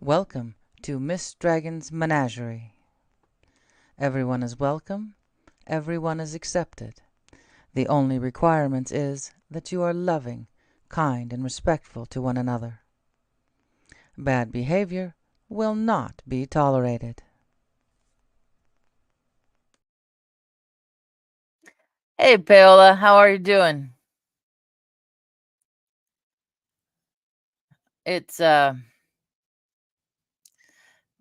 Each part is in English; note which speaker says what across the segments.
Speaker 1: Welcome to Miss Dragon's Menagerie. Everyone is welcome, everyone is accepted. The only requirement is that you are loving, kind, and respectful to one another. Bad behavior will not be tolerated.
Speaker 2: Hey, Paola, how are you doing? It's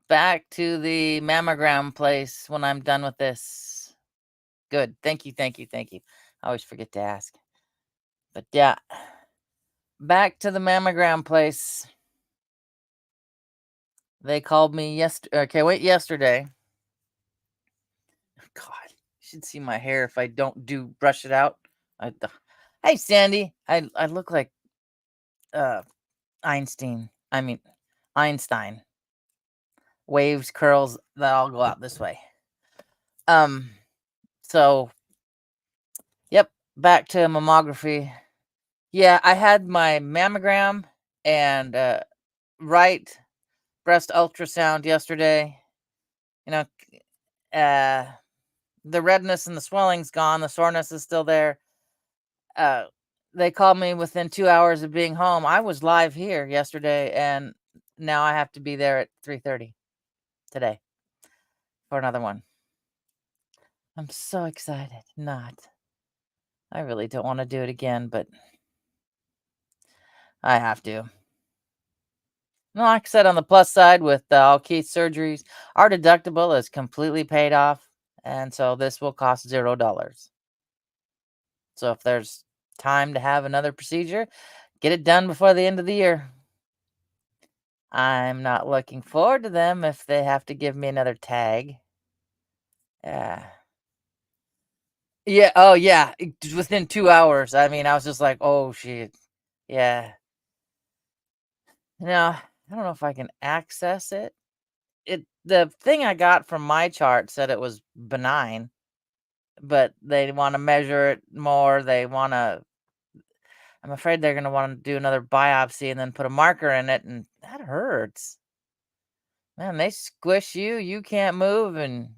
Speaker 2: back to the mammogram place when I'm done with this. Good. Thank you, thank you, thank you. I always forget to ask. But yeah, back to the mammogram place. They called me yesterday. God, you should see my hair if I don't brush it out. Hey, Sandy, I look like uh Einstein. I mean Einstein. Waves, curls, that all go out this way. Um, so yep, back to mammography. Yeah, I had my mammogram and right breast ultrasound yesterday. You know, uh, the redness and the swelling's gone. The soreness is still there. Uh, they called me within 2 hours of being home. I was live here yesterday, and now I have to be there at 3:30 today for another one. I'm so excited. Not. I really don't want to do it again, but I have to. No, like I said, on the plus side with all Keith surgeries, our deductible is completely paid off, and so this will cost $0. So if there's time to have another procedure, get it done before the end of the year. I'm not looking forward to them if they have to give me another tag. Yeah. Yeah. Oh, yeah. Within 2 hours. I mean, I was just like, oh, shit. Yeah. Now, I don't know if I can access it. The thing I got from my chart said it was benign, but they want to measure it more. I'm afraid they're going to want to do another biopsy and then put a marker in it, and that hurts. Man, they squish you, you can't move, and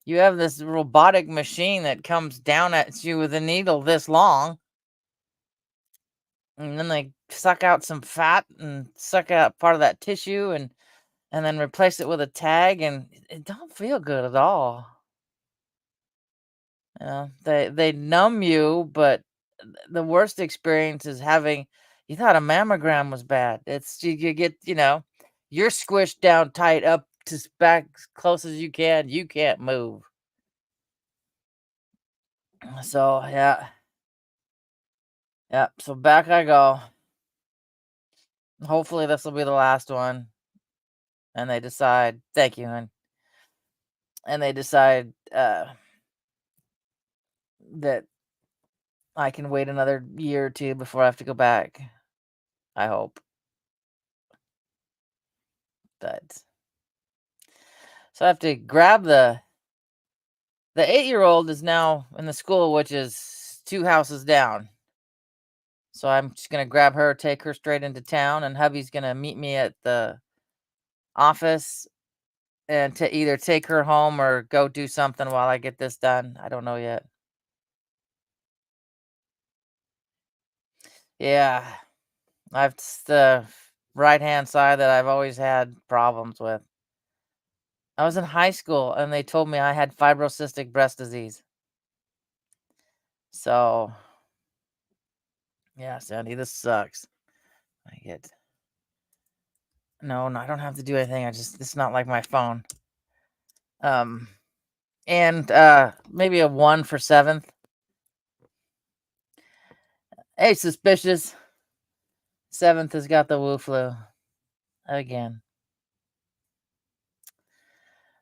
Speaker 2: you have this robotic machine that comes down at you with a needle this long, and then they suck out some fat and suck out part of that tissue and then replace it with a tag, and it don't feel good at all. They numb you, but the worst experience is having you thought a mammogram was bad. It's you get, you're squished down tight up to back as close as you can. You can't move. So yeah. Yeah. So back I go. Hopefully this will be the last one. And they decide, thank you, and they decide that I can wait another year or two before I have to go back. I hope. But so I have to grab the 8-year-old is now in the school, which is 2 houses down. So I'm just gonna grab her, take her straight into town, and hubby's gonna meet me at the office and to either take her home or go do something while I get this done. I don't know yet. Yeah, it's the right-hand side that I've always had problems with. I was in high school, and they told me I had fibrocystic breast disease. So, yeah, Sandy, this sucks. I get no, I don't have to do anything. It's not like my phone. Um, and maybe a 1 for 7th. Hey, suspicious. 7th has got the Wu flu again.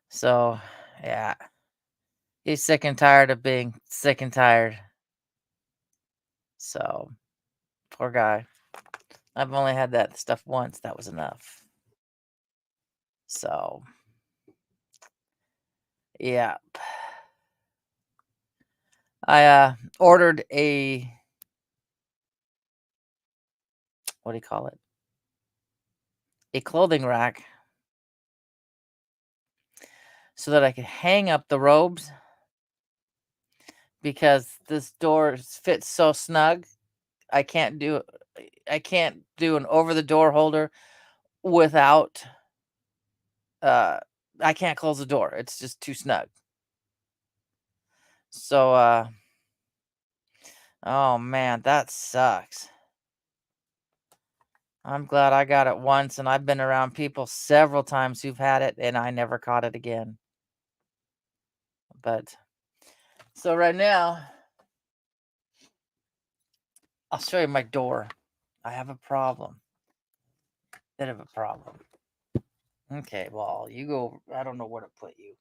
Speaker 2: So, yeah. He's sick and tired of being sick and tired. So, poor guy. I've only had that stuff once. That was enough. So, yeah. I ordered what do you call it? a clothing rack so that I could hang up the robes because this door fits so snug. I can't do an over the door holder without uh I can't close the door. It's just too snug. So oh man, that sucks. I'm glad I got it once, and I've been around people several times who've had it and I never caught it again. But so right now, I'll show you my door. I have a problem. Bit of a problem. Okay, well, you go. I don't know where to put you.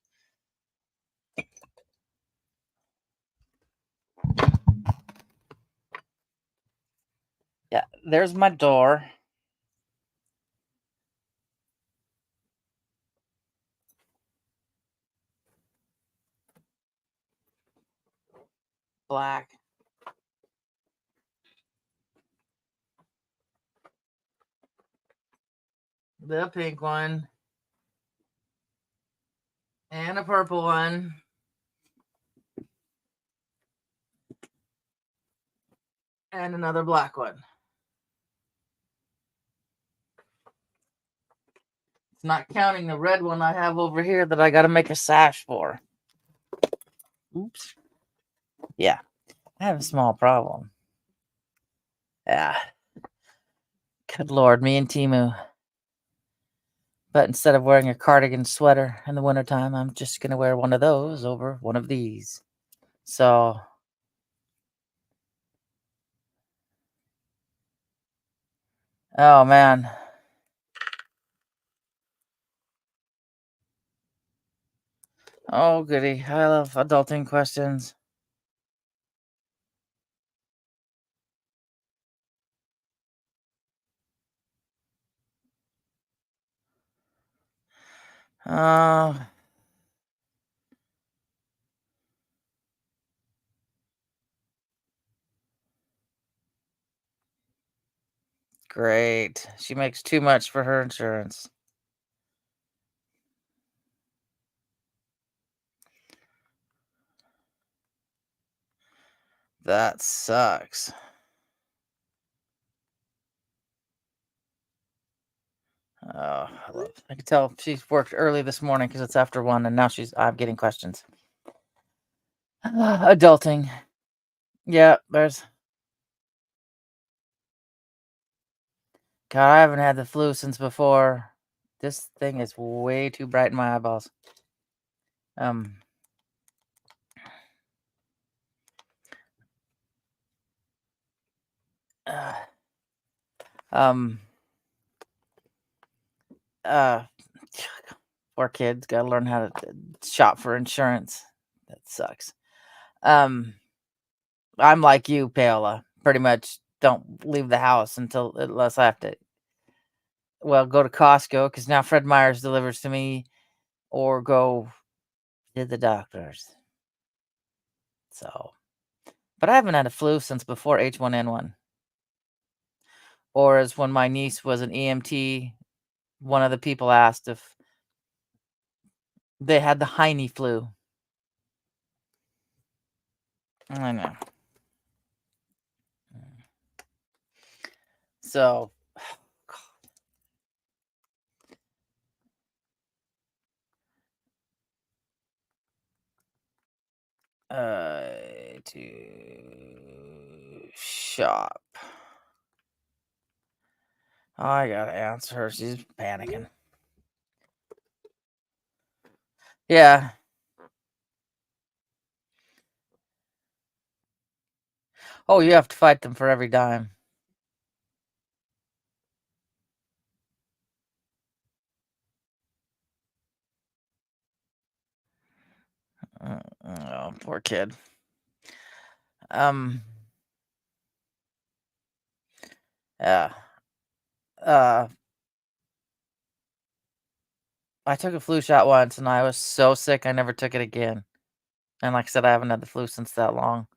Speaker 2: Yeah, there's my door. Black. The pink one. And a purple one. And another black one. It's not counting the red one I have over here that I got to make a sash for. Oops. Yeah, I have a small problem. Yeah. Good Lord, me and Timu. But instead of wearing a cardigan sweater in the wintertime, I'm just going to wear one of those over one of these. So, oh man. Oh, goody. I love adulting questions. Oh, great. She makes too much for her insurance. That sucks. Oh, I can tell she's worked early this morning because it's after 1, and now I'm getting questions. Adulting. Yeah, there's. God, I haven't had the flu since before. This thing is way too bright in my eyeballs. Um. Uh, um. Uh. Poor kids gotta learn how to shop for insurance. That sucks. I'm like you, Paola. Pretty much don't leave the house unless I have to. Well, go to Costco because now Fred Meyers delivers to me, or go to the doctors. So, but I haven't had a flu since before H1N1. Or as when my niece was an EMT, one of the people asked if they had the Heine flu. I know. So, to shop. I gotta answer her. She's panicking. Yeah. Oh, you have to fight them for every dime. Oh, poor kid. Yeah. I took a flu shot once and I was so sick I never took it again. And like I said, I haven't had the flu since that long.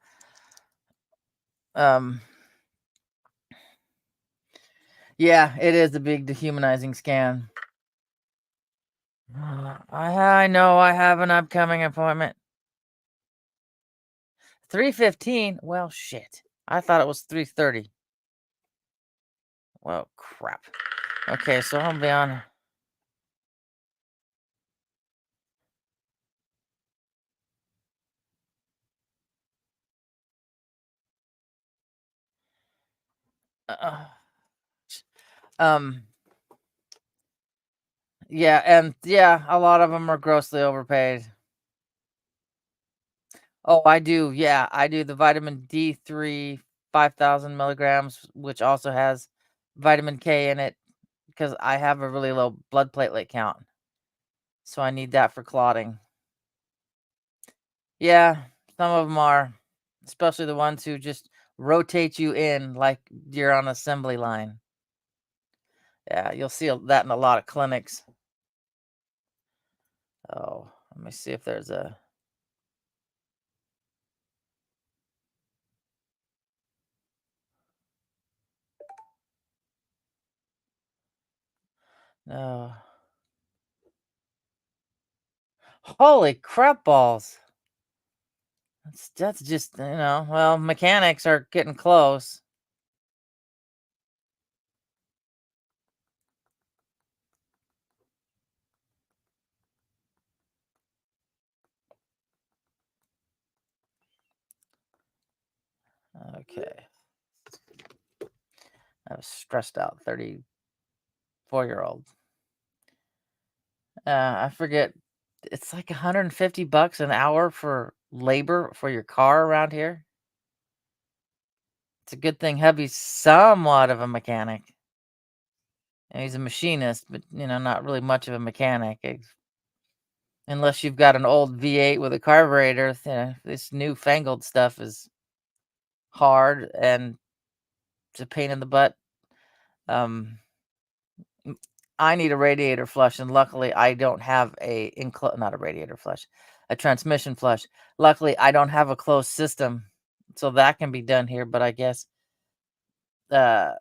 Speaker 2: Yeah, it is a big dehumanizing scan. I know I have an upcoming appointment. 3:15? Well, shit. I thought it was 3:30. Well, crap. Okay, so I'll be on. Uh, um, yeah, and yeah, a lot of them are grossly overpaid. Oh, I do. Yeah, I do the vitamin D3, 5,000 milligrams, which also has vitamin K in it because I have a really low blood platelet count. So I need that for clotting. Yeah, some of them are, especially the ones who just rotate you in like you're on assembly line. Yeah, you'll see that in a lot of clinics. Oh, let me see if there's a. No. Holy crap balls. That's just, well, mechanics are getting close. Okay. I was stressed out 34-year-old. I forget. It's like $150 an hour for labor for your car around here. It's a good thing hubby's somewhat of a mechanic. And he's a machinist, but not really much of a mechanic. Unless you've got an old V8 with a carburetor, this newfangled stuff is hard and it's a pain in the butt. Um, I need a radiator flush, and luckily I don't have not a radiator flush, a transmission flush. Luckily, I don't have a closed system, so that can be done here. But I guess uh,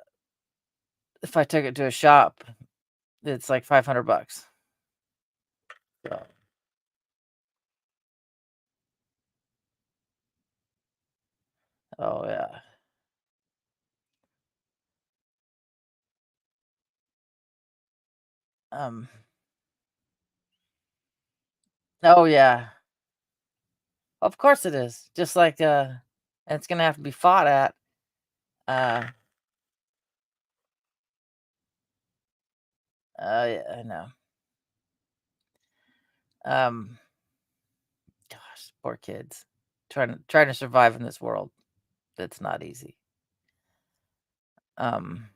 Speaker 2: if I took it to a shop, it's like $500. So, oh yeah. Um. Oh yeah. Of course it is. Just like and it's gonna have to be fought at. Uh. Yeah, I know. Um. Gosh, poor kids trying to survive in this world. That's not easy. Um.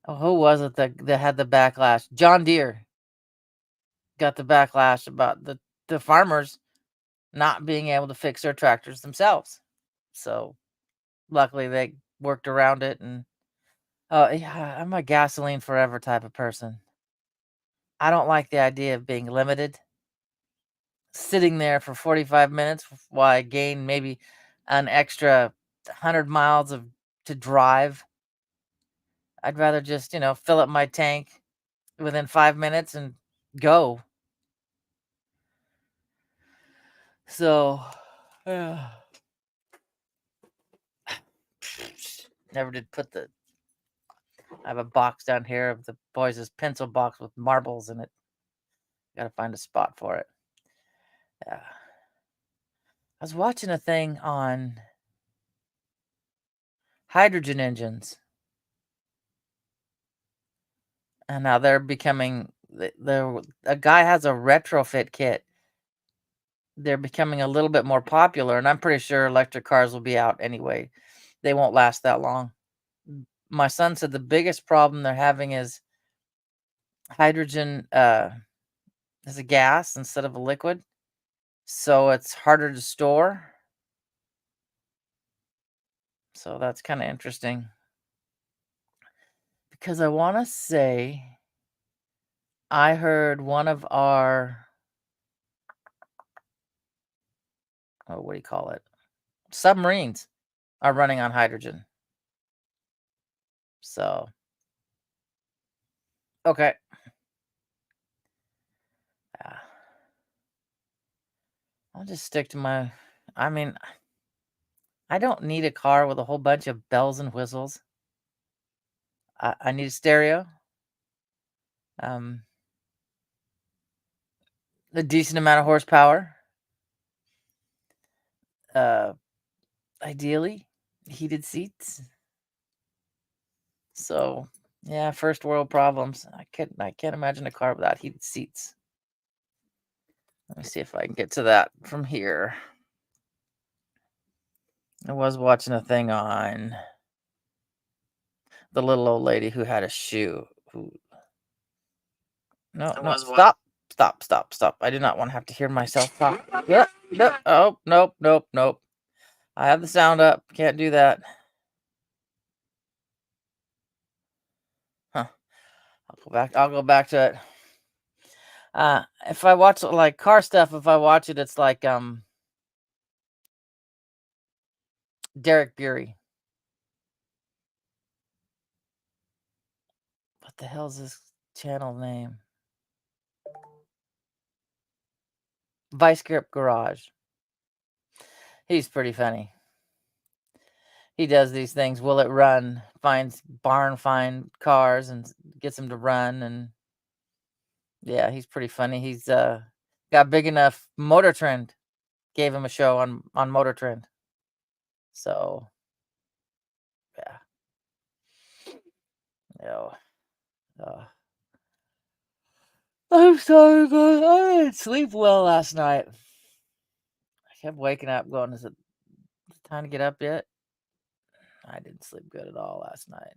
Speaker 2: Oh, who was it that had the backlash? John Deere got the backlash about the farmers not being able to fix their tractors themselves. So luckily they worked around it. And oh yeah, I'm a gasoline forever type of person. I don't like the idea of being limited, sitting there for 45 minutes while I gain maybe an extra 100 miles of to drive. I'd rather just, fill up my tank within 5 minutes and go. So, yeah. Never did put the. I have a box down here of the boys' pencil box with marbles in it. Got to find a spot for it. Yeah. I was watching a thing on hydrogen engines, and now they're becoming. They're a guy has a retrofit kit. They're becoming a little bit more popular, and I'm pretty sure electric cars will be out anyway. They won't last that long. My son said the biggest problem they're having is hydrogen is a gas instead of a liquid, so it's harder to store. So that's kind of interesting because I want to say I heard one of our, oh, what do you call it? Submarines are running on hydrogen. So, okay. Uh, I'll just stick to my. I mean, I don't need a car with a whole bunch of bells and whistles. I need a stereo, um, a decent amount of horsepower, uh, ideally heated seats. So, yeah, first world problems. I can't imagine a car without heated seats. Let me see if I can get to that from here. I was watching a thing on the little old lady who had a shoe. Who No,
Speaker 3: I
Speaker 2: no,
Speaker 3: was wa-
Speaker 2: stop. I do not want to have to hear myself talk. Yeah, no, oh, nope. I have the sound up. Can't do that. Huh. I'll go back to it. If I watch like car stuff, if I watch it, it's like Derek Bury. What the hell's his channel name? Vice Grip Garage. He's pretty funny. He does these things. Will it run? Finds barn find cars and gets them to run. And yeah, he's pretty funny. He's got big enough. Motor Trend gave him a show on Motor Trend. So yeah, you know, uh, I'm sorry, guys. I didn't sleep well last night. I kept waking up, going, "Is it time to get up yet?" I didn't sleep good at all last night.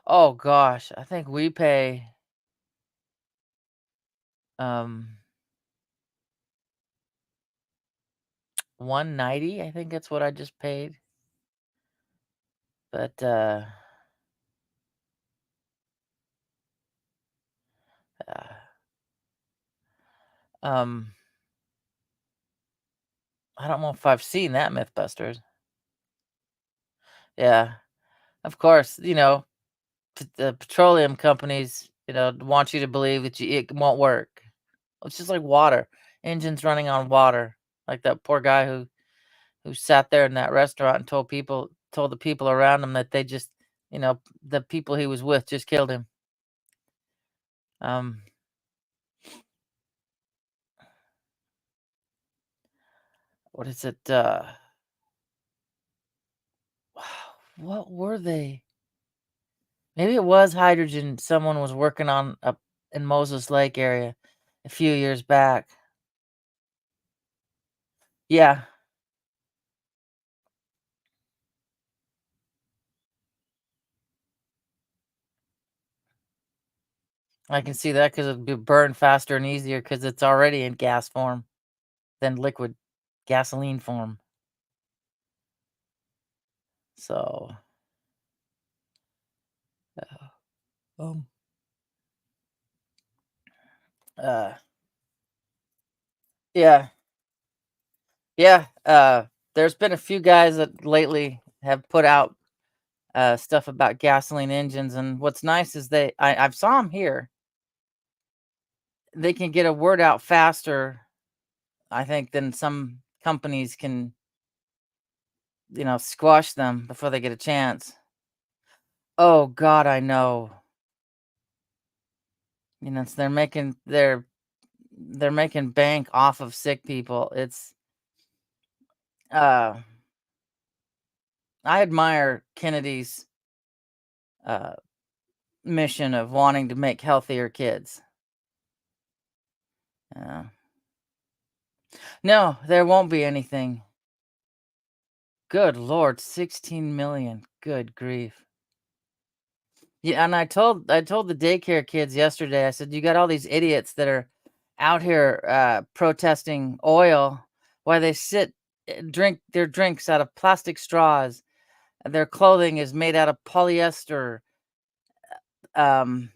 Speaker 2: Oh gosh, I think we pay 190. I think that's what I just paid. But uh um I don't know if I've seen that Mythbusters. Yeah. Of course, the petroleum companies, want you to believe that it won't work. It's just like water. Engines running on water. Like that poor guy who sat there in that restaurant and told the people around him that they just, the people he was with just killed him. Um what is it? What were they? Maybe it was hydrogen someone was working on up in Moses Lake area a few years back. Yeah, I can see that because it'd be burn faster and easier because it's already in gas form than liquid gasoline form. So, um, uh, yeah, yeah. There's been a few guys that lately have put out stuff about gasoline engines, and what's nice is I've saw them here. They can get a word out faster, I think, than some companies can, squash them before they get a chance. Oh God, I know. So they're making bank off of sick people. Uh I admire Kennedy's uh mission of wanting to make healthier kids. Uh, no, there won't be anything. Good Lord, 16 million. Good grief. Yeah, and I told the daycare kids yesterday. I said, "You got all these idiots that are out here protesting oil while they sit drink their drinks out of plastic straws. And their clothing is made out of polyester. Um,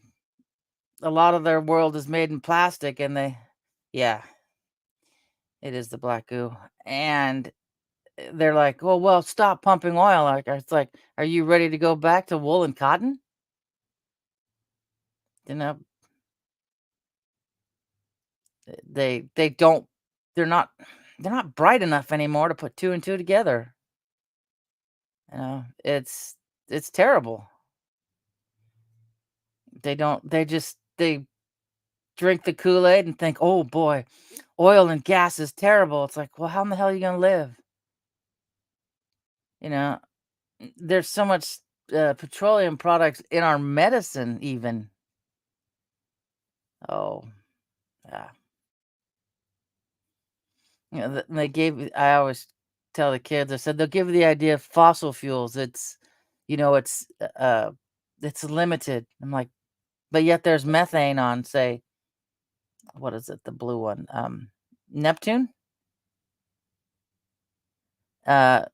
Speaker 2: a lot of their world is made in plastic, and yeah, it is the black goo. And they're like, "Oh, well, stop pumping oil." Like, it's like, "Are you ready to go back to wool and cotton?" You know, they don't they're not they're not bright enough anymore to put 2 and 2 together. You know, it's terrible. They drink the Kool-Aid and think, "Oh boy, oil and gas is terrible." It's like, "Well, how in the hell are you gonna live?" You know? There's so much, petroleum products in our medicine even. Oh, yeah. You know, th they gave I always tell the kids, I said, "They'll give you the idea of fossil fuels. You know, it's limited." I'm like, "But yet there's methane on, say" what is it? The blue one, Neptune? Uh,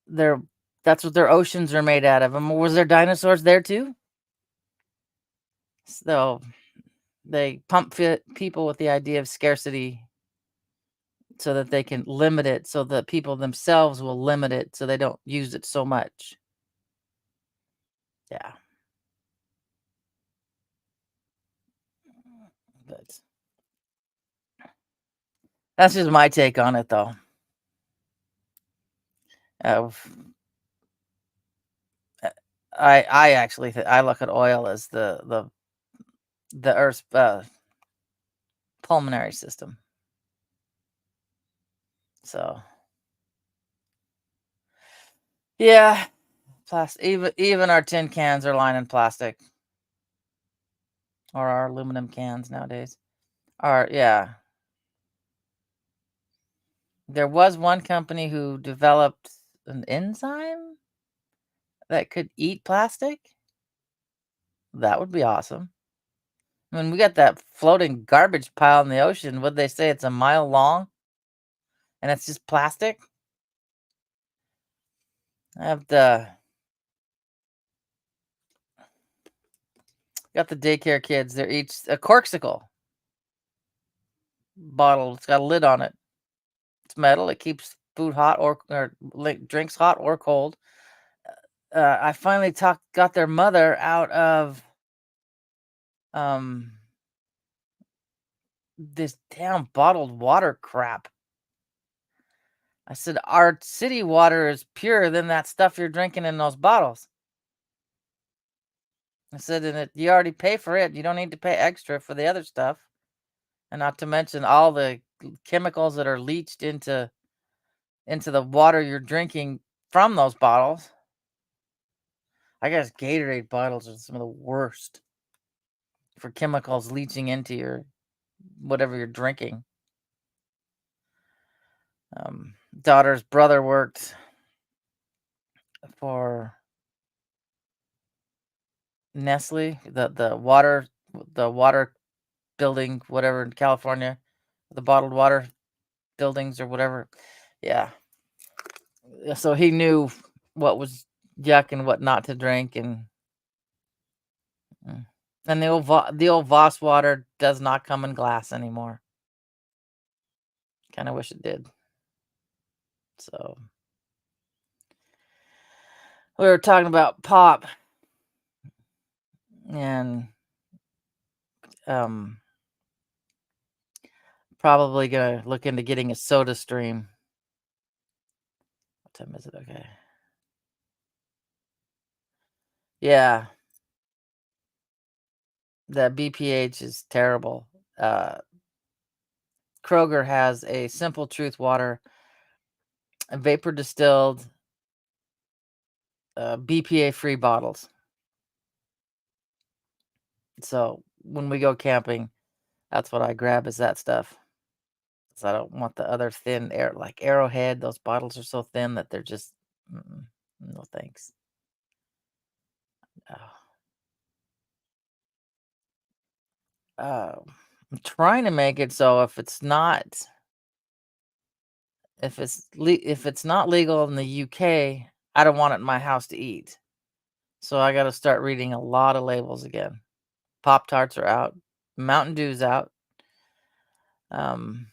Speaker 2: they're that's what their oceans are made out of. Was there dinosaurs there too? So, they pump fit people with the idea of scarcity so that they can limit it, so that people themselves will limit it so they don't use it so much. Yeah, but that's just my take on it, though. F I actually I look at oil as the Earth's, pulmonary system. So, yeah, even our tin cans are lined in plastic, or our aluminum cans nowadays. Yeah. There was one company who developed an enzyme that could eat plastic. That would be awesome. I mean, we got that floating garbage pile in the ocean. Would they say it's a mile long and it's just plastic? I have the got the daycare kids. They're each a corksicle bottle. It's got a lid on it. It's metal. It keeps food hot or like drinks hot or cold. I finally got their mother out of um this damn bottled water crap. I said, "Our city water is purer than that stuff you're drinking in those bottles." I said, "And you already pay for it. You don't need to pay extra for the other stuff, and not to mention all the chemicals that are leached into the water you're drinking from those bottles." I guess Gatorade bottles are some of the worst for chemicals leaching into your whatever you're drinking. Daughter's brother worked for Nestle, the water building, whatever in California, the bottled water buildings or whatever. Yeah. So he knew what was yuck and what not to drink, mm. And the old Voss water does not come in glass anymore. Kind of wish it did. So we were talking about pop and um probably gonna look into getting a Soda Stream. What time is it? Okay. Yeah, the BPH is terrible. Uh Kroger has a Simple Truth water, a vapor distilled, BPA free bottles. So when we go camping, that's what I grab is that stuff. 'Cause I don't want the other thin air like Arrowhead. Those bottles are so thin that they're just mm-mm, no thanks. Oh, I'm trying to make it so if it's not legal in the UK, I don't want it in my house to eat. So I got to start reading a lot of labels again. Pop Tarts are out. Mountain Dew's out. Um,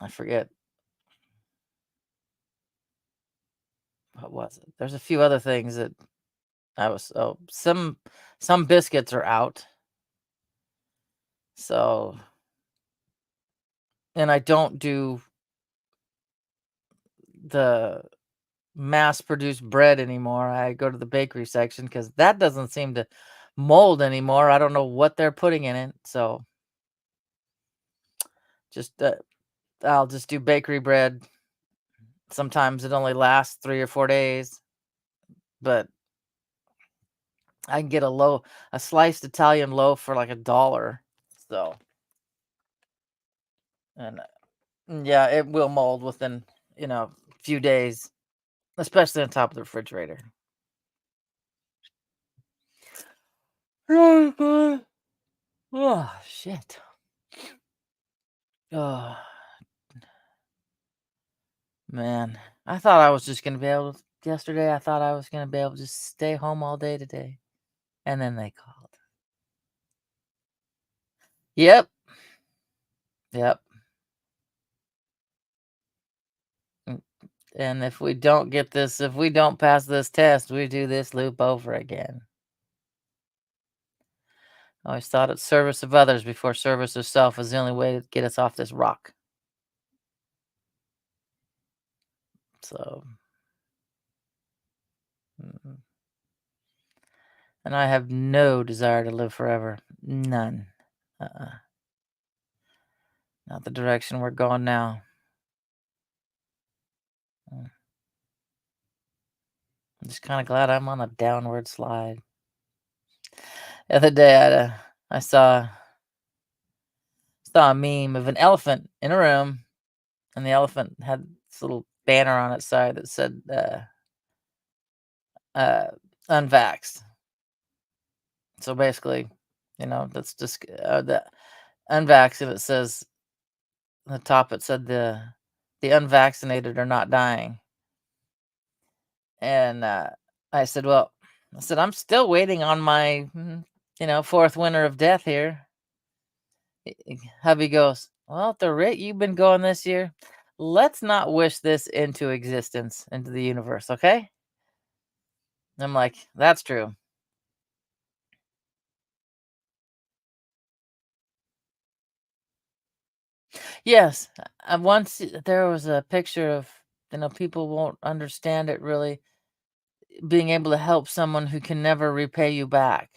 Speaker 2: I forget what was it. There's a few other things that I was some biscuits are out. So, and I don't do the mass produced bread anymore. I go to the bakery section because that doesn't seem to mold anymore. I don't know what they're putting in it. So just I'll just do bakery bread. Sometimes it only lasts 3 or 4 days, but I can get a sliced Italian loaf for like $1. So, and yeah, it will mold within, a few days, especially on top of the refrigerator. Oh, shit. Oh, man. I thought I was just going to be able to, yesterday, I thought I was going to be able to just stay home all day today. And then they called. Yep. Yep. Mm, And if we don't pass this test, we do this loop over again. I always thought it's service of others before service of self is the only way to get us off this rock. So, mm, and I have no desire to live forever. None. Uh-uh. Not the direction we're going now. Mm. I'm just kind of glad I'm on a downward slide. The other day, I saw a meme of an elephant in a room, and the elephant had this little banner on its side that said uh, "unvaxxed." So basically, that's just the unvaxxed, and it says on the top it said the unvaccinated are not dying. And I said I'm still waiting on my fourth winter of death here. Hubby goes, well, at the rate you've been going this year, let's not wish this into existence, into the universe, okay? I'm like, that's true. Yes, once there was a picture of, people won't understand it really, being able to help someone who can never repay you back.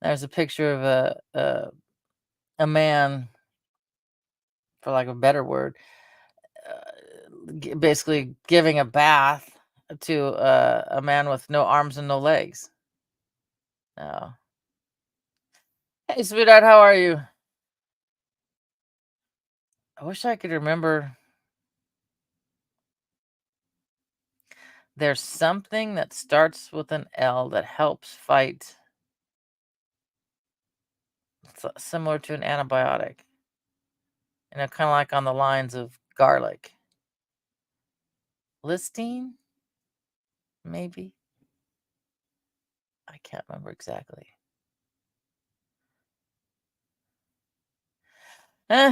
Speaker 2: There's a picture of a man, for lack of a better word, basically giving a bath to a man with no arms and no legs. Oh. Hey, sweetheart, how are you? I wish I could remember. There's something that starts with an L that helps fight, similar to an antibiotic. Kind of like on the lines of garlic. Listine, maybe? I can't remember exactly.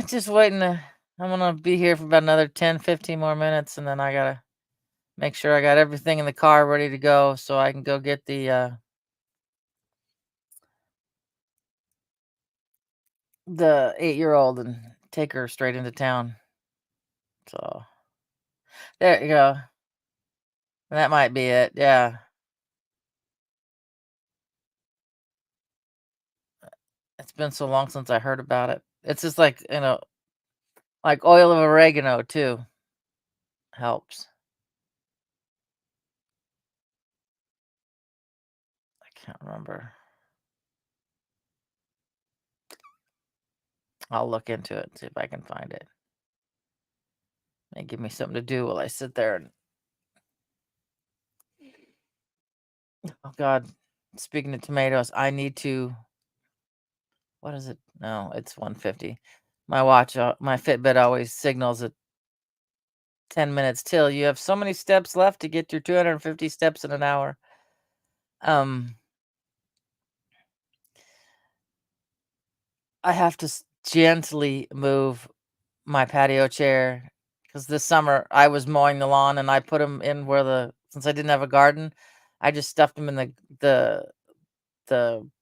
Speaker 2: Just waiting to. I'm gonna be here for about another 10, 15 more minutes, and then I gotta make sure I got everything in the car ready to go so I can go get the 8-year-old and take her straight into town. So there you go. That might be it. Yeah. It's been so long since I heard about it. It's just like, like oil of oregano too helps. I can't remember. I'll look into it, see if I can find it. May give me something to do while I sit there and oh God. Speaking of tomatoes, I need to what is it? No, it's 150. My watch, my Fitbit always signals at 10 minutes till. You have so many steps left to get your 250 steps in an hour. Um, I have to gently move my patio chair because this summer I was mowing the lawn and I put them in where since I didn't have a garden, I just stuffed them in the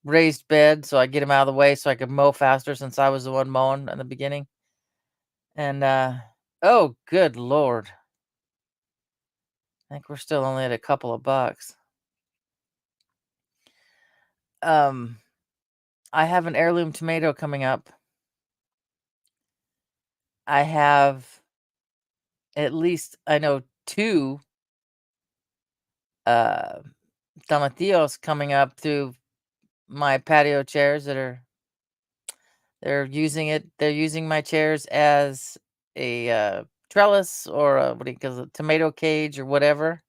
Speaker 2: raised bed so I get them out of the way so I could mow faster since I was the one mowing in the beginning. And oh, good lord, I think we're still only at a couple of bucks. Um, I have an heirloom tomato coming up. I have at least I know two uh tomatillos coming up through my patio chairs they're using my chairs as a trellis or a, what do you call it, tomato cage or whatever.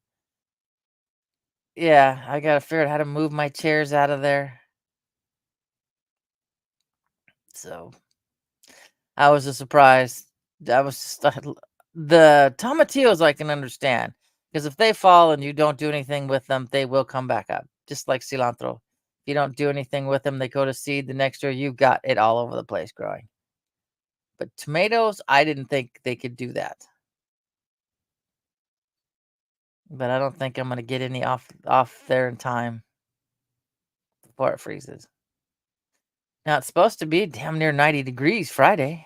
Speaker 2: Yeah, I gotta figure out how to move my chairs out of there. So I was a surprise. I was just the tomatillos I can understand because if they fall and you don't do anything with them, they will come back up, just like cilantro. If you don't do anything with them, they go to seed. The next year, you've got it all over the place growing. But tomatoes, I didn't think they could do that. But I don't think I'm gonna get any off there in time before it freezes. Now it's supposed to be damn near 90 degrees Friday,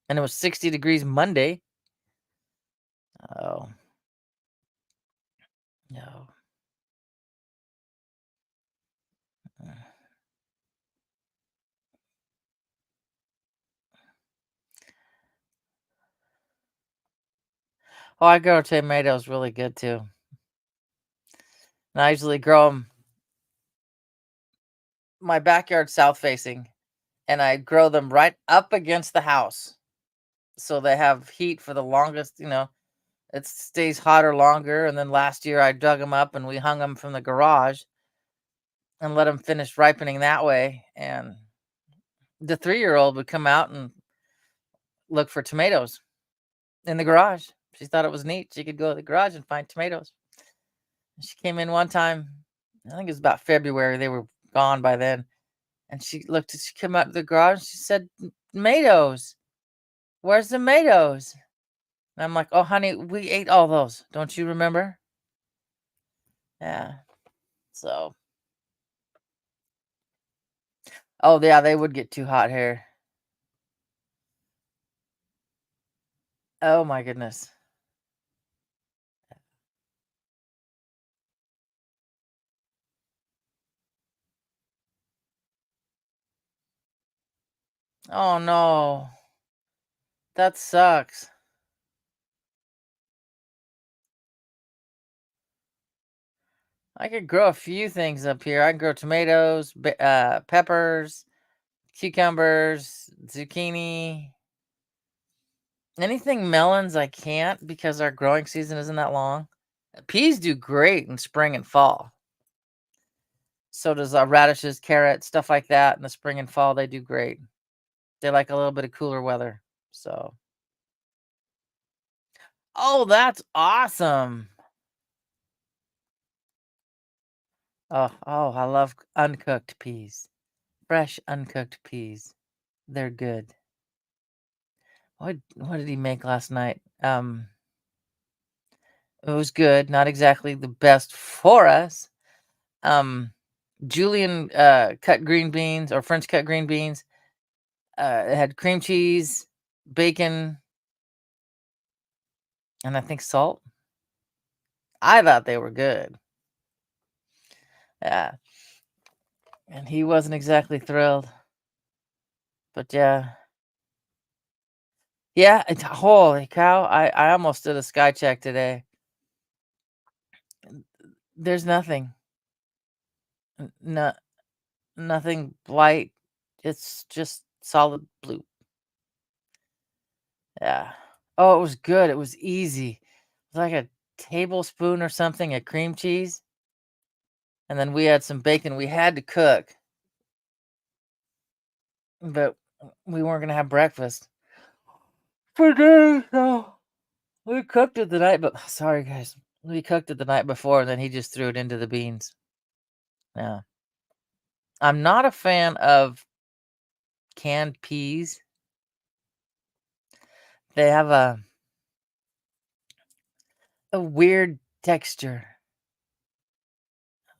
Speaker 2: and it was 60 degrees Monday. Oh no. Oh, I grow tomatoes really good too. And I usually grow them my backyard south facing, and I grow them right up against the house. So they have heat for the longest, it stays hotter longer. And then last year I dug them up and we hung them from the garage and let them finish ripening that way. And the 3-year-old would come out and look for tomatoes in the garage. She thought it was neat. She could go to the garage and find tomatoes. She came in one time, I think it was about February. They were gone by then. And she came out of the garage. She said, tomatoes. Where's the tomatoes? And I'm like, oh, honey, we ate all those. Don't you remember? Yeah. So, oh, yeah, they would get too hot here. Oh, my goodness. Oh, no. That sucks. I could grow a few things up here. I can grow tomatoes, peppers, cucumbers, zucchini. Anything melons, I can't because our growing season isn't that long. Peas do great in spring and fall. So does radishes, carrots, stuff like that in the spring and fall. They do great. They like a little bit of cooler weather. So, oh, that's awesome. Oh, I love uncooked peas. Fresh uncooked peas. They're good. What did he make last night? It was good. Not exactly the best for us. Um, Julian cut green beans or French cut green beans. It had cream cheese, bacon, and I think salt. I thought they were good. Yeah, and he wasn't exactly thrilled. But yeah, yeah. Holy cow! I almost did a sky check today. There's nothing. No, nothing light. It's just solid blue. Yeah. Oh, it was good. It was easy. It was like a tablespoon or something of cream cheese, and then we had some bacon we had to cook, but we weren't gonna have breakfast for dinner, so we cooked it the night. But sorry, guys, we cooked it the night before, and then he just threw it into the beans. Yeah, I'm not a fan of canned peas. They have a weird texture.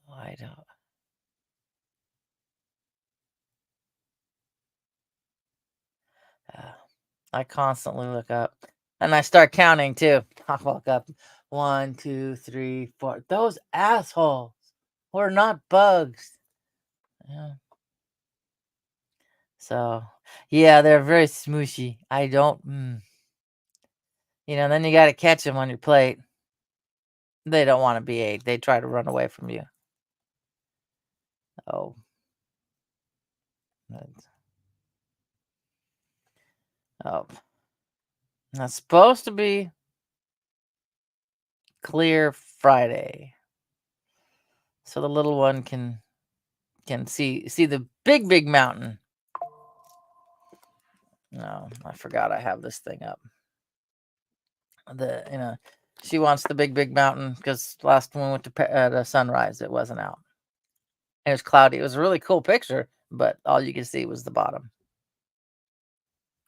Speaker 2: Oh, I don't. Uh, I constantly look up, and I start counting too. I look up, 1, 2, 3, 4. Those assholes were not bugs. Yeah. So, yeah, they're very smooshy. I don't, then you got to catch them on your plate. They don't want to be ate. They try to run away from you. Oh, that's- oh, that's supposed to be clear Friday, so the little one can see the big mountain. No, I forgot I have this thing up. She wants the big mountain because last one we went to sunrise, it wasn't out. It was cloudy. It was a really cool picture, but all you could see was the bottom.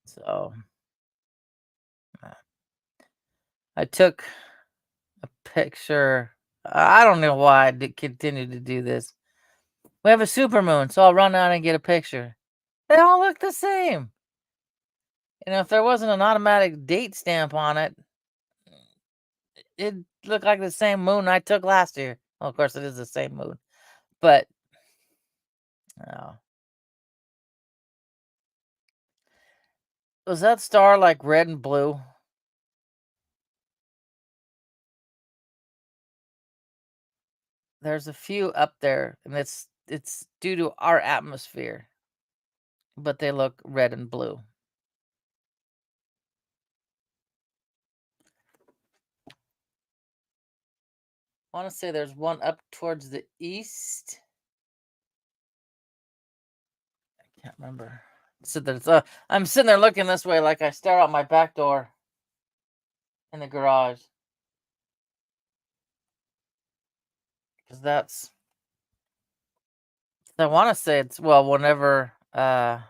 Speaker 2: So uh, I took a picture. I don't know why I did continue to do this. We have a supermoon, so I'll run out and get a picture. They all look the same. If there wasn't an automatic date stamp on it, it'd look like the same moon I took last year. Well, of course, it is the same moon, but oh. Was that star like red and blue? There's a few up there, and it's due to our atmosphere, but they look red and blue. I want to say there's one up towards the east. I can't remember. So I'm sitting there looking this way, like I stare out my back door in the garage, because I want to say it's whenever um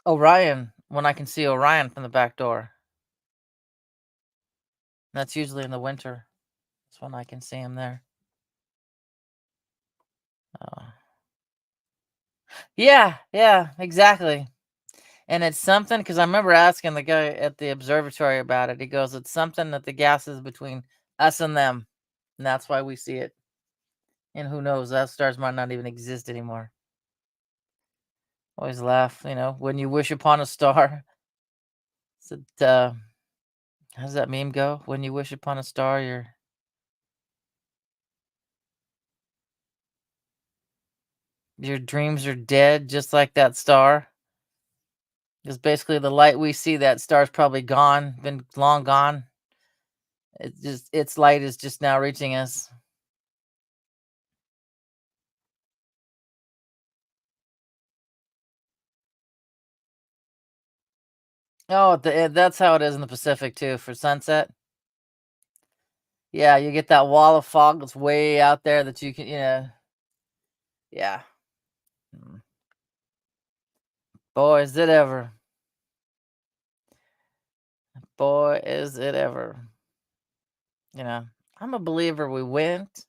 Speaker 2: Orion, when I can see Orion from the back door. That's usually in the winter. That's when I can see him there. Oh. Yeah, exactly. And it's something because I remember asking the guy at the observatory about it. He goes, "It's something that the gas is between us and them, and that's why we see it. And who knows, that stars might not even exist anymore." Always laugh, when you wish upon a star. So, how does that meme go? When you wish upon a star, your dreams are dead, just like that star. Because basically, the light we see, that star's probably gone, been long gone. Its light is just now reaching us. Oh, that's how it is in the Pacific too for sunset. Yeah, you get that wall of fog that's way out there that you can, yeah. Mm. Boy, is it ever. Boy, is it ever. I'm a believer we went,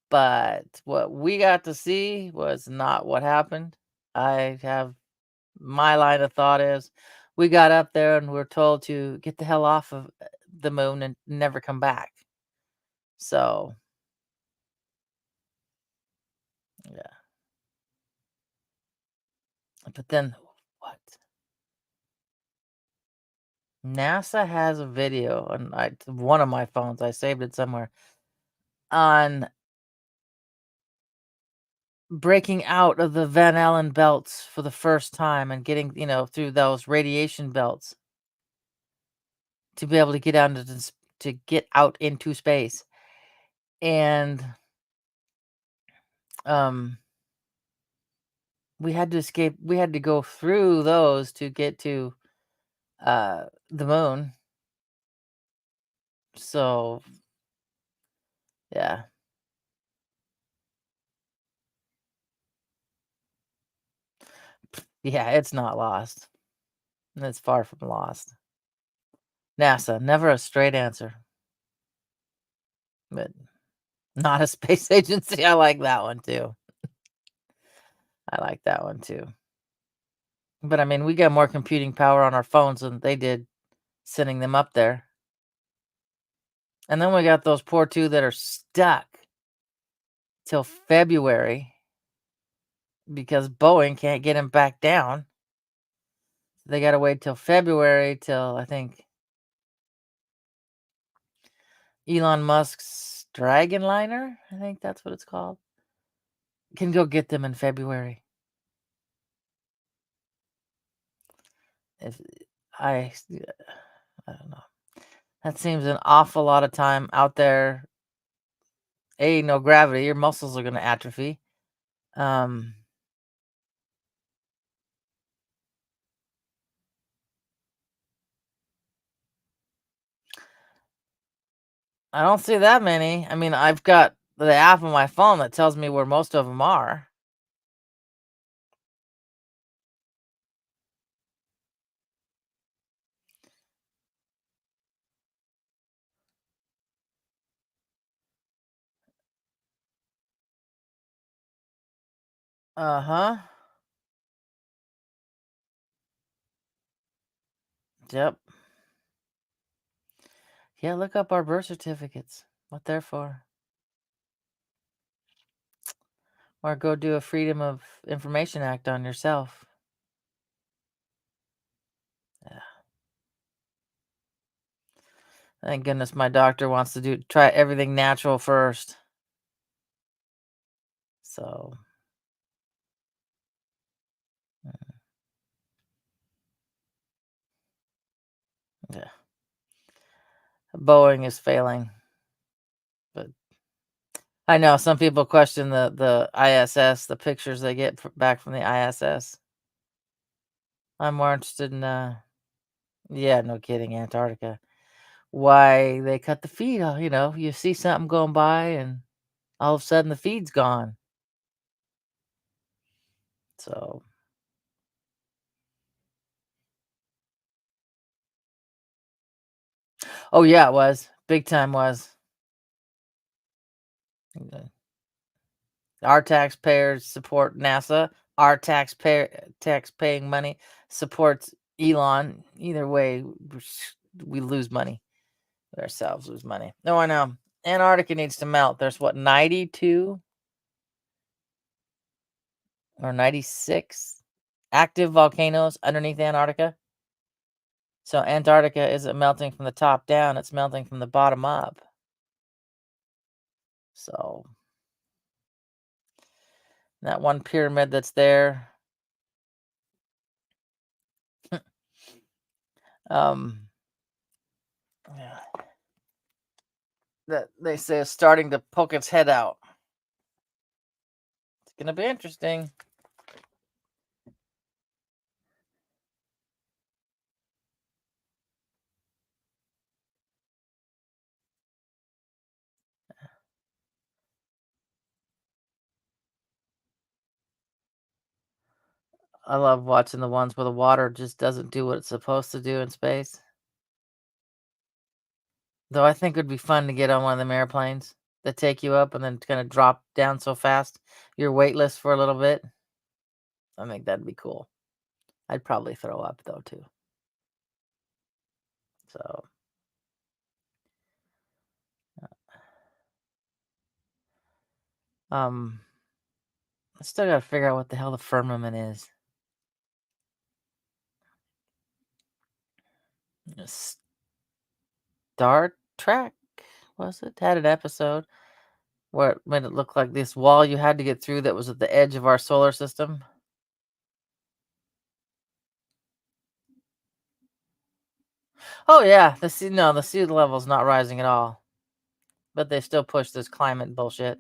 Speaker 2: but what we got to see was not what happened. I have my line of thought is we got up there and we're told to get the hell off of the moon and never come back. So, yeah. But then what? NASA has a video on one of my phones. I saved it somewhere on breaking out of the Van Allen belts for the first time and getting, through those radiation belts to be able to get out into space. And um we had to escape. We had to go through those to get to the moon. So, yeah. Yeah, it's not lost. It's far from lost. NASA, never a straight answer, but not a space agency. I like that one too. I like that one too. But I mean, we got more computing power on our phones than they did sending them up there. And then we got those poor two that are stuck till February because Boeing can't get them back down. They got to wait till February till I think Elon Musk's Dragonliner, I think that's what it's called, can go get them in February. If I don't know. That seems an awful lot of time out there. No gravity. Your muscles are going to atrophy. I don't see that many. I mean, I've got the app on my phone that tells me where most of them are. Uh-huh. Yep. Yeah, look up our birth certificates. What they're for. Or go do a Freedom of Information Act on yourself. Yeah. Thank goodness my doctor wants to try everything natural first. So, yeah. Boeing is failing. But I know some people question the ISS, the pictures they get back from the ISS. I'm more interested in, yeah, no kidding, Antarctica. Why they cut the feed off, you see something going by and all of a sudden the feed's gone. So, oh yeah, it was. Big time was. Okay. Our taxpayers support NASA. Our tax-paying money supports Elon. Either way, we lose money. We ourselves lose money. No, I know. Antarctica needs to melt. There's what, 92 or 96 active volcanoes underneath Antarctica. So Antarctica isn't melting from the top down, it's melting from the bottom up. So that one pyramid that's there, um, yeah, that they say is starting to poke its head out. It's gonna be interesting. I love watching the ones where the water just doesn't do what it's supposed to do in space. Though I think it would be fun to get on one of them airplanes that take you up and then kind of drop down so fast you're weightless for a little bit. I think that'd be cool. I'd probably throw up though too. So, I still gotta figure out what the hell the firmament is. Star Trek, was it? Had an episode where it made it look like this wall you had to get through that was at the edge of our solar system. Oh yeah, the sea level's not rising at all, but they still push this climate bullshit.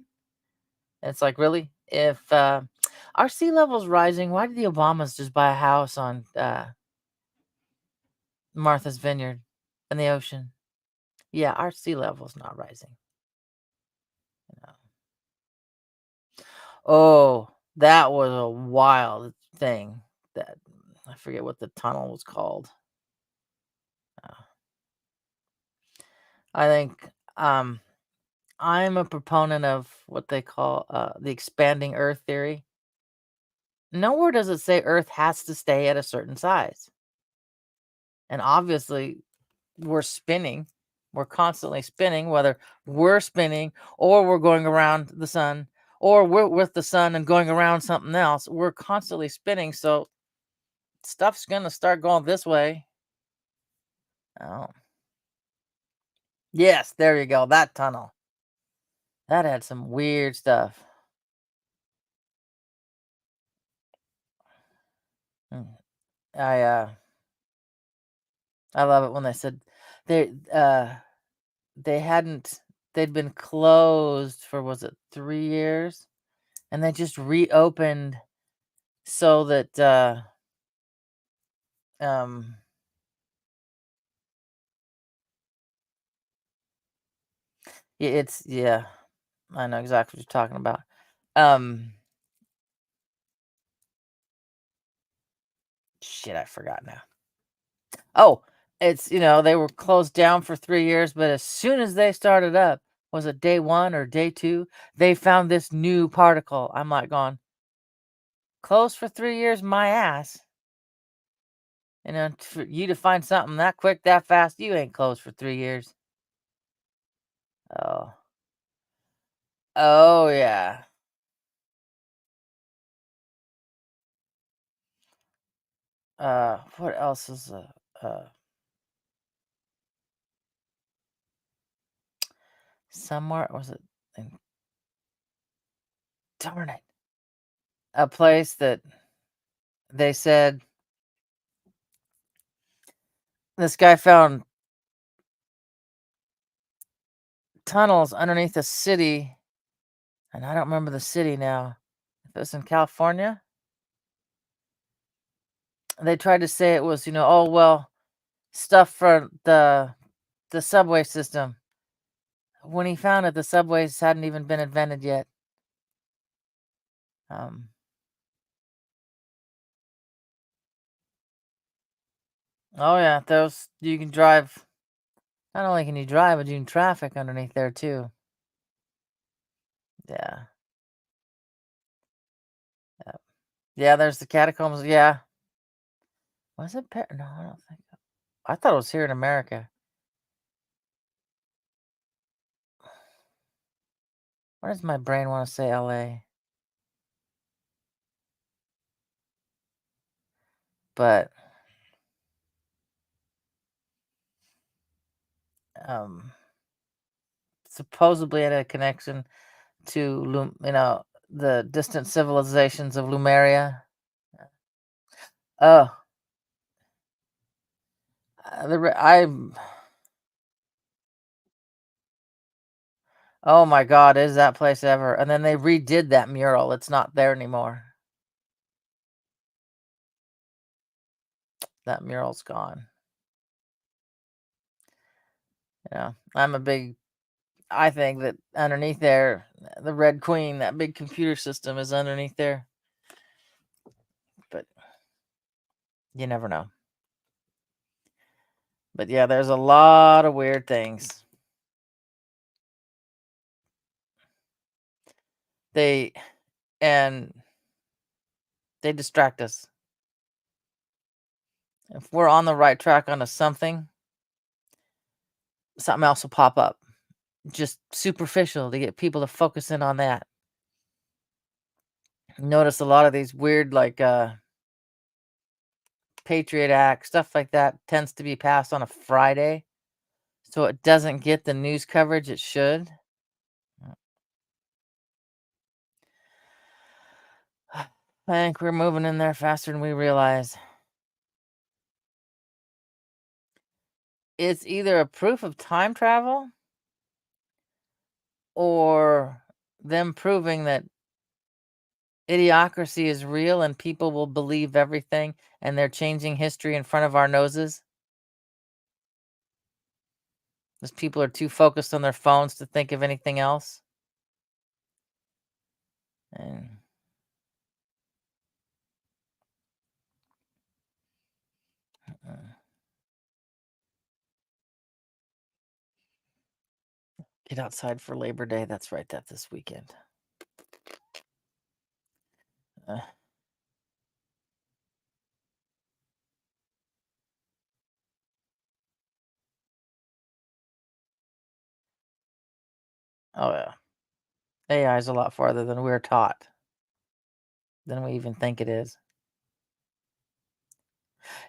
Speaker 2: And it's like, really? If our sea level's rising, why did the Obamas just buy a house on Martha's Vineyard in the ocean? Yeah, our sea level's not rising. Oh, that was a wild thing. that I forget what the tunnel was called. Uh, I think I'm a proponent of what they call the expanding Earth theory. Nowhere does it say Earth has to stay at a certain size. And obviously, we're spinning. We're constantly spinning, whether we're spinning or we're going around the sun or we're with the sun and going around something else. We're constantly spinning. So stuff's going to start going this way. Oh, yes, there you go. That tunnel. That had some weird stuff. Mm. I uh I love it when they said they they hadn't they'd been closed for, was it 3 years, and they just reopened so that um it's yeah, I know exactly what you're talking about. Um Shit, I forgot now. Oh, it's, they were closed down for 3 years, but as soon as they started up, was it day one or day two, they found this new particle. I'm like going, closed for 3 years, my ass. For you to find something that quick, that fast, you ain't closed for 3 years. Oh. Oh yeah. What else is somewhere was it in, darn it. A place that they said this guy found tunnels underneath the city, and I don't remember the city now. If it was in California, they tried to say it was, oh well, stuff for the subway system. When he found it, the subways hadn't even been invented yet. Um, oh yeah, those you can drive. Not only can you drive, but you can traffic underneath there too. Yeah, yeah, yeah. There's the catacombs. Yeah, was it? No, I don't think. I thought it was here in America. Why does my brain want to say L.A.? But um, supposedly it had a connection to the distant civilizations of Lumeria. Oh, I. Oh my God, is that place ever? And then they redid that mural. It's not there anymore. That mural's gone. I'm a big. I think that underneath there, the Red Queen, that big computer system is underneath there. But you never know. But yeah, there's a lot of weird things. They and they distract us. If we're on the right track onto something else will pop up. Just superficial to get people to focus in on that. Notice a lot of these weird, like Patriot Act stuff like that tends to be passed on a Friday, so it doesn't get the news coverage it should. I think we're moving in there faster than we realize. It's either a proof of time travel or them proving that idiocracy is real and people will believe everything and they're changing history in front of our noses. Because people are too focused on their phones to think of anything else. And Get outside for Labor Day. That's right. That's this weekend. Uh, oh yeah. AI is a lot farther than we're taught, than we even think it is.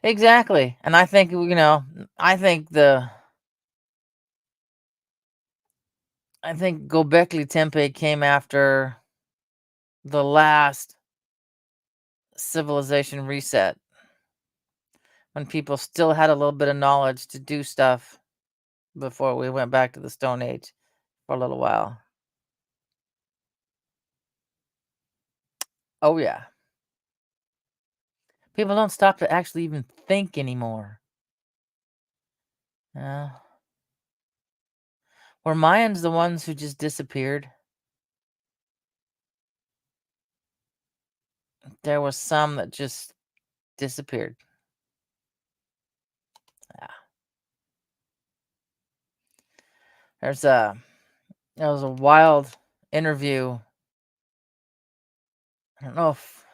Speaker 2: Exactly. And I think, I think Gobekli Tepe came after the last civilization reset, when people still had a little bit of knowledge to do stuff before we went back to the Stone Age for a little while. Oh yeah. People don't stop to actually even think anymore. Uh, were Mayans the ones who just disappeared? There was some that just disappeared. Yeah. There was a wild interview. I don't know if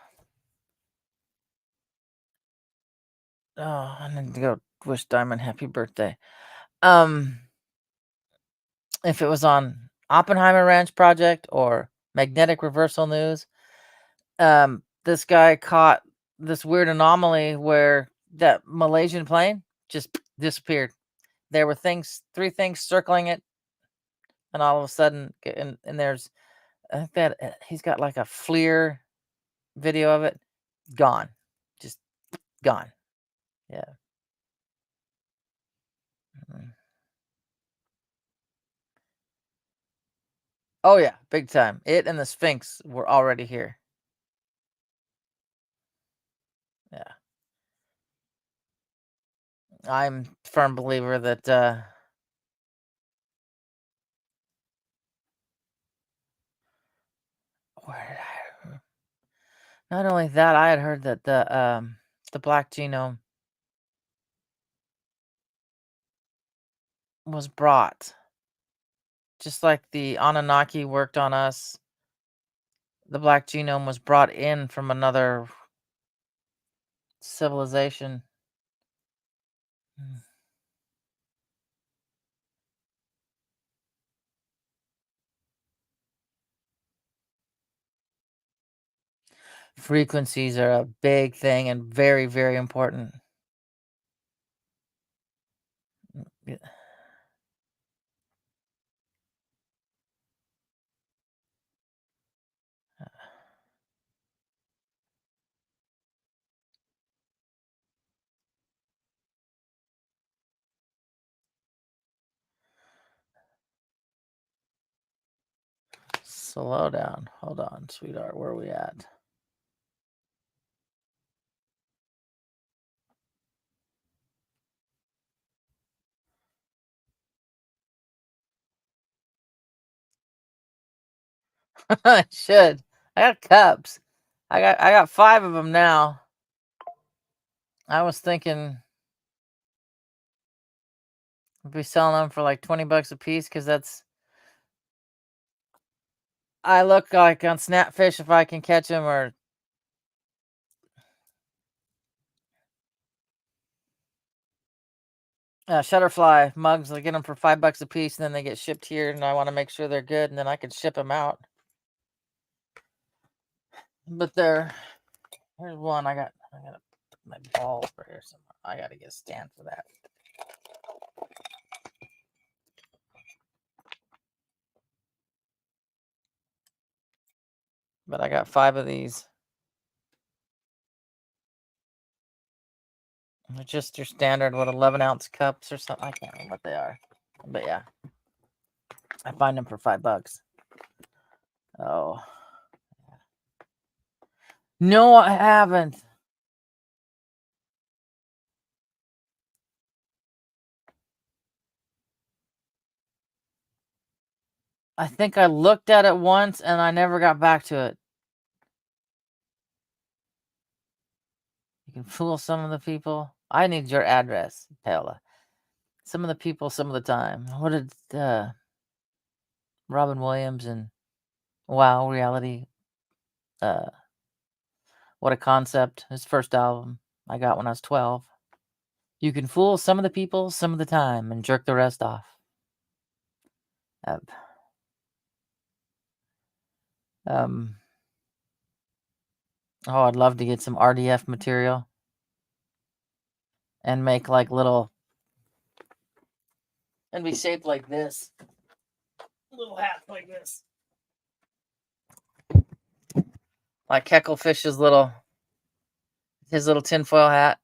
Speaker 2: I need to go wish Diamond happy birthday. If it was on Oppenheimer Ranch Project or Magnetic Reversal News, this guy caught this weird anomaly where that Malaysian plane just disappeared. There were three things circling it, and all of a sudden, and there's, I think that he's got like a FLIR video of it, gone, just gone. Yeah. Mhm. Oh yeah, big time. It and the Sphinx were already here. Yeah. I'm a firm believer that where did not only that, I had heard that the black genome was brought, just like the Anunnaki worked on us. The black genome was brought in from another civilization. Mm. Frequencies are a big thing and very, very important. Yeah. Slow down. Hold on, sweetheart. Where are we at? I should. I got cups. I got 5 of them now. I was thinking I'd be selling them for like $20 a piece, because I look like on Snapfish if I can catch them, or Shutterfly mugs. I get them for $5 a piece, and then they get shipped here, and I want to make sure they're good, and then I can ship them out. But here's one. I gotta put my balls right here somewhere. I gotta get a stand for that. But I got 5 of these. They're just your standard, 11-ounce cups or something. I can't remember what they are. But yeah, I find them for $5. Oh. No, I haven't. I think I looked at it once and I never got back to it. You can fool some of the people. I need your address, Paola. Some of the people, some of the time. What did Robin Williams and Wow Reality. What a Concept. His first album I got when I was 12. You can fool some of the people some of the time and jerk the rest off. Oh, I'd love to get some RDF material and make like little, and be shaped like this. Little hats like this. Like Hecklefish's his little tinfoil hat.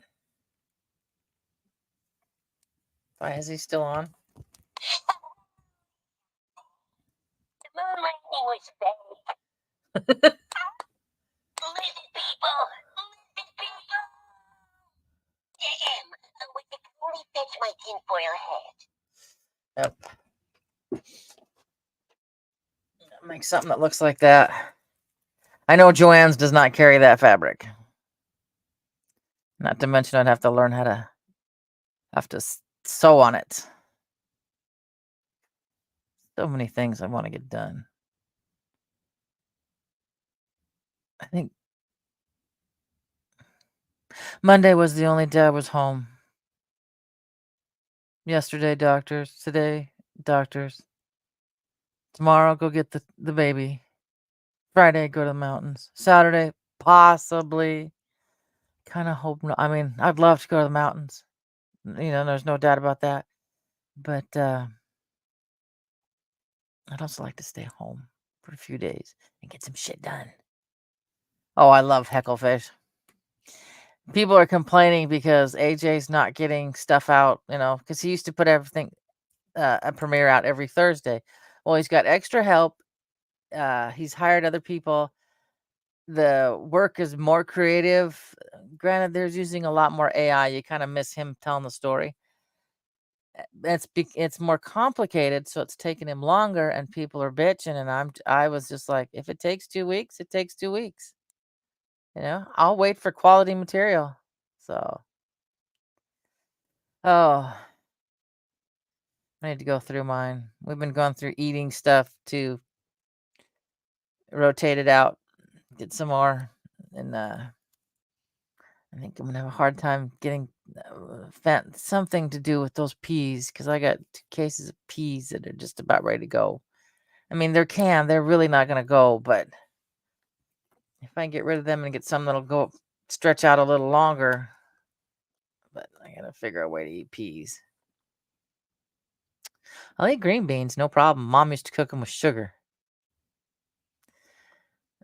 Speaker 2: Why is he still on?
Speaker 3: The moonlighting was fake. Listen, people! Listen, people! Damn! We can only fetch my tinfoil hat.
Speaker 2: Yep. Make something that looks like that. I know Joann's does not carry that fabric. Not to mention I'd have to learn how to sew on it. So many things I want to get done. I think Monday was the only day I was home. Yesterday, doctors. Today, doctors. Tomorrow, go get the baby. Friday, go to the mountains. Saturday, possibly. Kind of hope no. I mean, I'd love to go to the mountains. There's no doubt about that. But I'd also like to stay home for a few days and get some shit done. Oh, I love Hecklefish. People are complaining because AJ's not getting stuff out, because he used to put everything, a premiere out every Thursday. Well, he's got extra help. He's hired other people. The work is more creative. Granted, there's using a lot more AI. You kind of miss him telling the story. It's more complicated, so it's taking him longer, and people are bitching. And I was just like, if it takes 2 weeks, it takes 2 weeks. I'll wait for quality material. So, I need to go through mine. We've been going through eating stuff to rotate it out, get some more, and I think I'm gonna have a hard time getting something to do with those peas, because I got 2 cases of peas that are just about ready to go. I mean, they're really not gonna go, but if I can get rid of them and get some that'll stretch out a little longer, but I gotta figure a way to eat peas. I'll eat green beans, no problem. Mom used to cook them with sugar.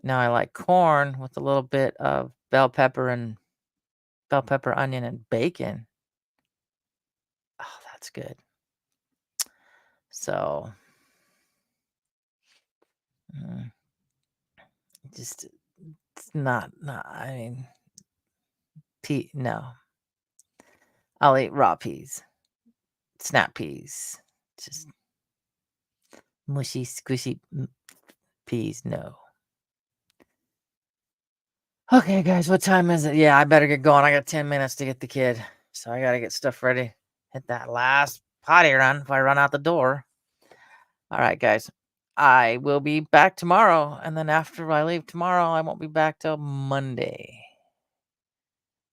Speaker 2: Now I like corn with a little bit of bell pepper, onion, and bacon. Oh, that's good. So, just it's not. I mean, no. I'll eat raw peas, snap peas, just mushy, squishy peas. No. Okay, guys, what time is it? Yeah, I better get going. I got 10 minutes to get the kid, so I gotta get stuff ready. Hit that last potty run if I run out the door. All right, guys. I will be back tomorrow, and then after I leave tomorrow, I won't be back till Monday.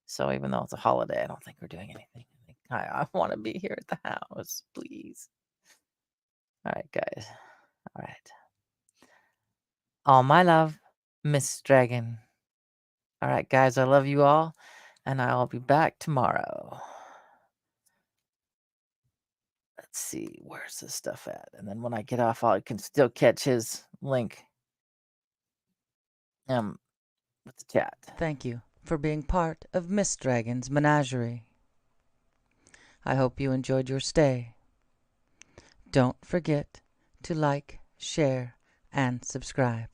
Speaker 2: So even though it's a holiday, I don't think we're doing anything. I want to be here at the house, please. All right, guys. All right. All my love, Miss Dragon. All right, guys, I love you all, and I'll be back tomorrow. Let's see, where's this stuff at? And then when I get off, I can still catch his link with the chat.
Speaker 1: Thank you for being part of Miss Dragon's menagerie. I hope you enjoyed your stay. Don't forget to like, share, and subscribe.